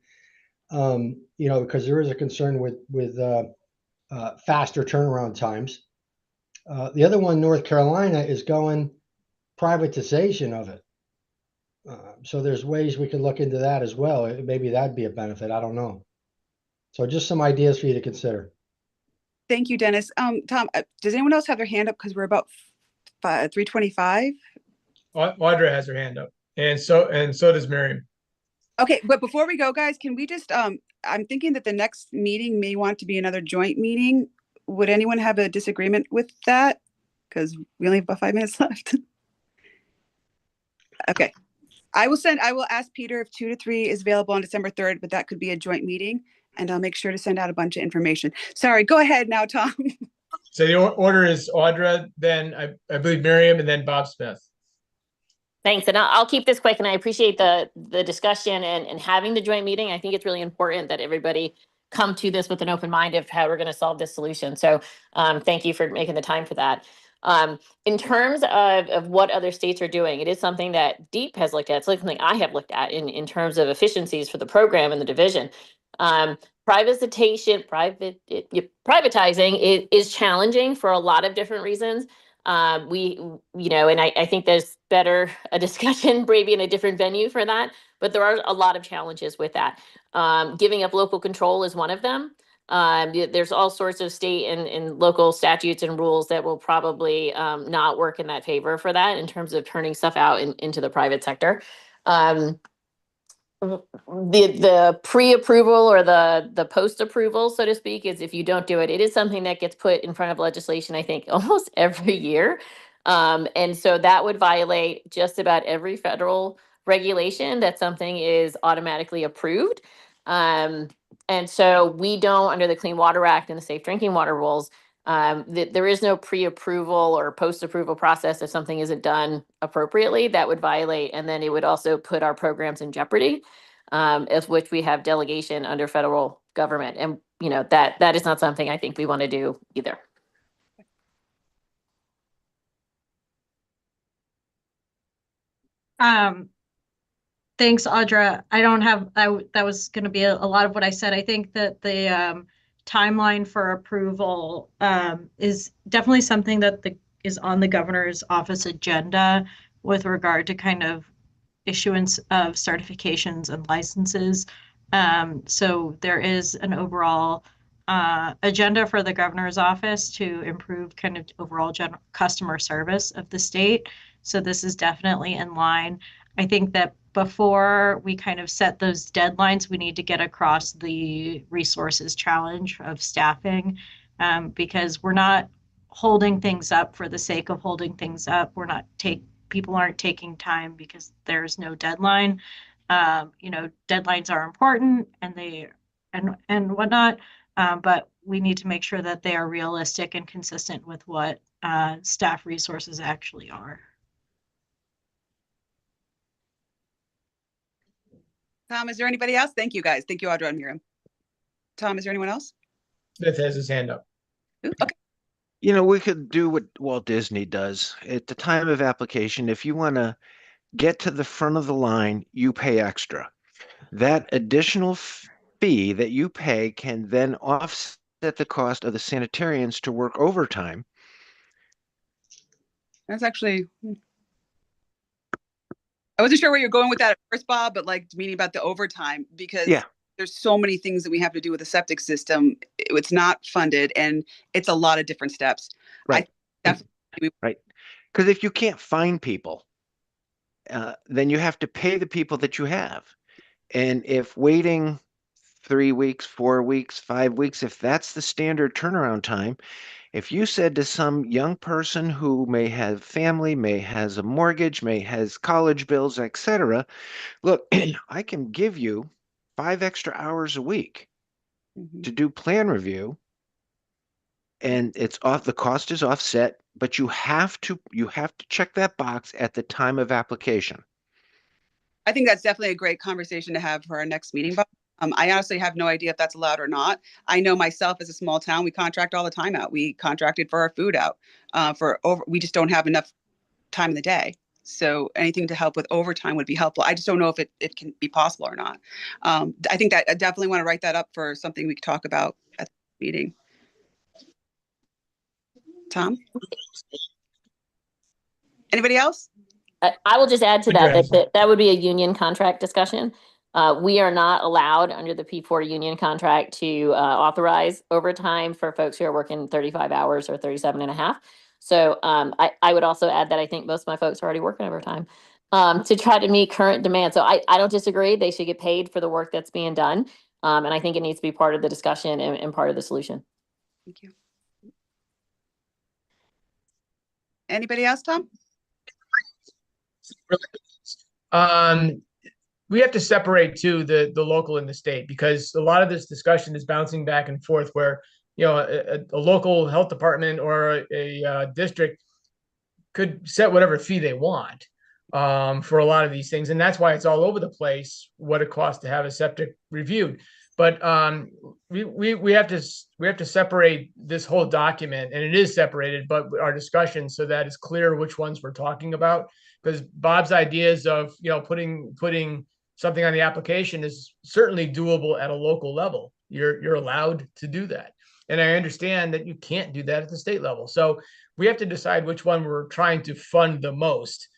Because there is a concern with faster turnaround times. The other one, North Carolina, is going privatization of it. So there's ways we could look into that as well. Maybe that'd be a benefit. I don't know. So just some ideas for you to consider. Thank you, Dennis. Tom, does anyone else have their hand up? Because we're about 3:25. Audra has her hand up, and so does Miriam. Okay, but before we go, guys, can we just, I'm thinking that the next meeting may want to be another joint meeting. Would anyone have a disagreement with that? Because we only have about 5 minutes left. Okay. I will ask Peter if 2 to 3 is available on December 3rd, but that could be a joint meeting, and I'll make sure to send out a bunch of information. Sorry, go ahead now, Tom. So the order is Audra, then I believe Miriam, and then Bob Smith. Thanks, and I'll keep this quick, and I appreciate the discussion and having the joint meeting. I think it's really important that everybody come to this with an open mind of how we're going to solve this solution. So thank you for making the time for that. In terms of what other states are doing, it is something that DEEP has looked at. It's something I have looked at in terms of efficiencies for the program and the division. Privatizing is challenging for a lot of different reasons. And I think there's better a discussion maybe in a different venue for that, but there are a lot of challenges with that. Giving up local control is one of them. There's all sorts of state and local statutes and rules that will probably not work in that favor for that in terms of turning stuff out into the private sector. The pre-approval or the post-approval, so to speak, is if you don't do it, it is something that gets put in front of legislation, I think, almost every year. And so that would violate just about every federal regulation that something is automatically approved. And so we don't, under the Clean Water Act and the Safe Drinking Water rules, there is no pre-approval or post-approval process if something isn't done appropriately. That would violate, and then it would also put our programs in jeopardy, of which we have delegation under federal government, and that is not something I think we want to do either. Thanks, Audra. I don't have, that was going to be a lot of what I said. I think that the timeline for approval is definitely something that is on the governor's office agenda with regard to kind of issuance of certifications and licenses. So there is an overall agenda for the governor's office to improve kind of overall customer service of the state. So this is definitely in line. I think that before we kind of set those deadlines, we need to get across the resources challenge of staffing, because we're not holding things up for the sake of holding things up. People aren't taking time because there's no deadline. Deadlines are important and whatnot, but we need to make sure that they are realistic and consistent with what staff resources actually are. Tom, is there anybody else? Thank you, guys. Thank you, Audra and Miriam. Tom, is there anyone else? Smith has his hand up. Ooh, okay. We could do what Walt Disney does. At the time of application, if you want to get to the front of the line, you pay extra. That additional fee that you pay can then offset the cost of the sanitarians to work overtime. That's actually, I wasn't sure where you're going with that at first, Bob, but meaning about the overtime, because there's so many things that we have to do with the septic system. It's not funded, and it's a lot of different steps. Right. Right. Because if you can't find people, then you have to pay the people that you have. And if waiting 3 weeks, 4 weeks, 5 weeks, if that's the standard turnaround time, if you said to some young person who may have family, may has a mortgage, may has college bills, etc., look, I can give you 5 extra hours a week to do plan review, and the cost is offset, but you have to check that box at the time of application. I think that's definitely a great conversation to have for our next meeting, Bob. I honestly have no idea if that's allowed or not. I know myself, as a small town, we contract all the time out. We contracted for our food out we just don't have enough time in the day. So anything to help with overtime would be helpful. I just don't know if it can be possible or not. I think that I definitely want to write that up for something we could talk about at the meeting. Tom? Anybody else? I will just add to that would be a union contract discussion. We are not allowed under the P4 union contract to authorize overtime for folks who are working 35 hours or 37 and a half. So I would also add that I think most of my folks are already working overtime to try to meet current demand. So I don't disagree. They should get paid for the work that's being done. And I think it needs to be part of the discussion and part of the solution. Thank you. Anybody else, Tom? We have to separate too the local and the state, because a lot of this discussion is bouncing back and forth where a local health department or a district could set whatever fee they want. for a lot of these things. And that's why it's all over the place, what it costs to have a septic reviewed. But we have to separate this whole document, and it is separated, but our discussion, so that it's clear which ones we're talking about. Because Bob's ideas of, you know, putting something on the application is certainly doable at a local level. You're allowed to do that. And I understand that you can't do that at the state level. So we have to decide which one we're trying to fund the most.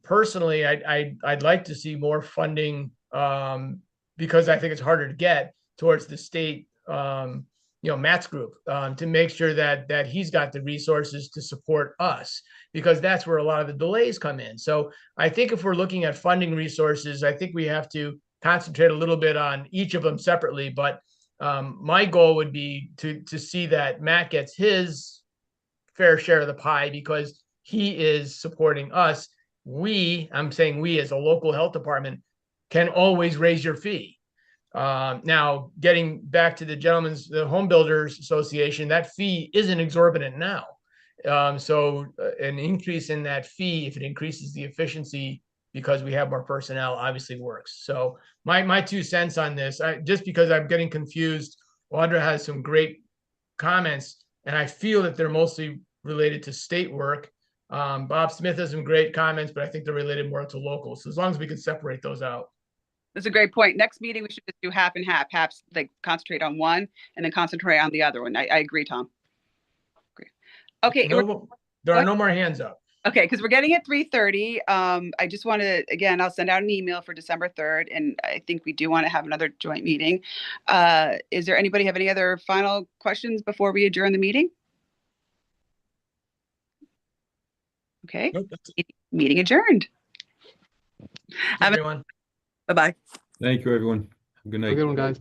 Personally, I'd like to see more funding, because I think it's harder to get towards the state, Matt's group, to make sure that he's got the resources to support us, because that's where a lot of the delays come in. So I think if we're looking at funding resources, I think we have to concentrate a little bit on each of them separately. But my goal would be to see that Matt gets his fair share of the pie, because he is supporting us. I'm saying we as a local health department can always raise your fee. Now, getting back to the Home Builders Association, that fee isn't exorbitant now. So an increase in that fee, if it increases the efficiency because we have more personnel, obviously works. So my 2 cents on this, just because I'm getting confused, Audra has some great comments, and I feel that they're mostly related to state work. Bob Smith has some great comments, but I think they're related more to local. So as long as we can separate those out. That's a great point. Next meeting, we should just do half and half, perhaps like concentrate on one and then concentrate on the other one. I agree, Tom. Great. Okay. There are no more hands up. Okay, because we're getting at 3:30. I just want to, again, I'll send out an email for December 3rd, and I think we do want to have another joint meeting. Is there anybody have any other final questions before we adjourn the meeting? Okay, Nope, meeting adjourned. everyone. Bye-bye. Thank you, everyone. Good night. Have a good one, guys.